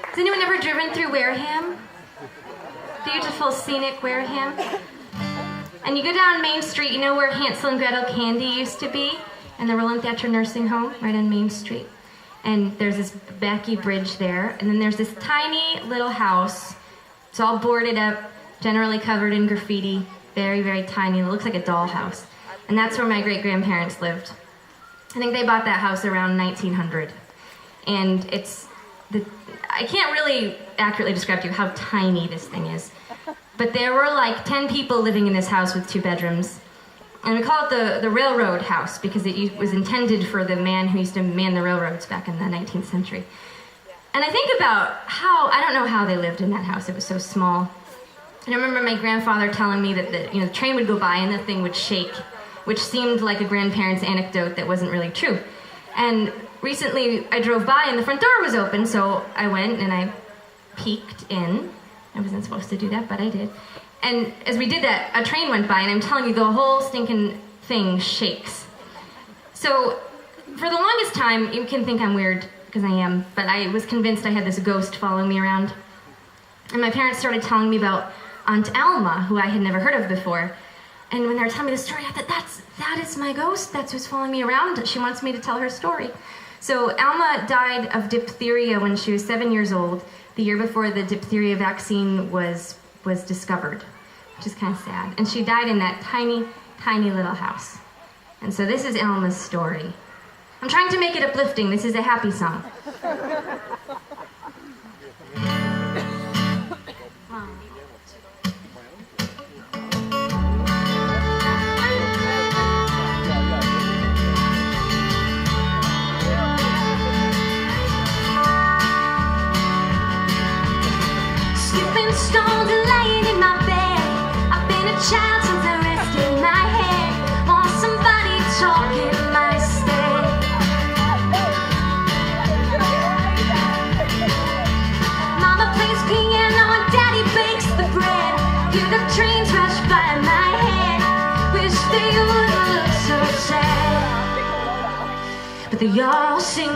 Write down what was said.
Has anyone ever driven through Wareham? Beautiful, scenic Wareham. And you go down Main Street, you know where Hansel and Gretel Candy used to be? And the Roland Thatcher Nursing Home, right on Main Street. And there's this Becky Bridge there, and then there's this tiny little house. It's all boarded up, generally covered in graffiti, very, very tiny. It looks like a dollhouse. And that's where my great-grandparents lived. I think they bought that house around 1900. And I can't really accurately describe to you how tiny this thing is. But there were like 10 people living in this house with 2 bedrooms. And we call it the railroad house because it was intended for the man who used to man the railroads back in the 19th century. And I think about I don't know how they lived in that house. It was so small. And I remember my grandfather telling me that the train would go by and the thing would shake, which seemed like a grandparent's anecdote that wasn't really true. And recently I drove by and the front door was open, so I went and I peeked in. I wasn't supposed to do that, but I did. And as we did that, a train went by, and I'm telling you, the whole stinking thing shakes. So, for the longest time, you can think I'm weird, because I am, but I was convinced I had this ghost following me around. And my parents started telling me about Aunt Alma, who I had never heard of before. And when they were telling me the story, I thought, that is my ghost, that's who's following me around. She wants me to tell her story. So, Alma died of diphtheria when she was 7 years old, the year before the diphtheria vaccine was discovered, which is kind of sad. And she died in that tiny, tiny little house. And so this is Alma's story. I'm trying to make it uplifting. This is a happy song. Skipping stones and laying in my bed. I've been a child since I rested my head. Want somebody talking my stead. Mama plays piano and Daddy bakes the bread. Hear the trains rush by my head. Wish they wouldn't look so sad, but they all sing.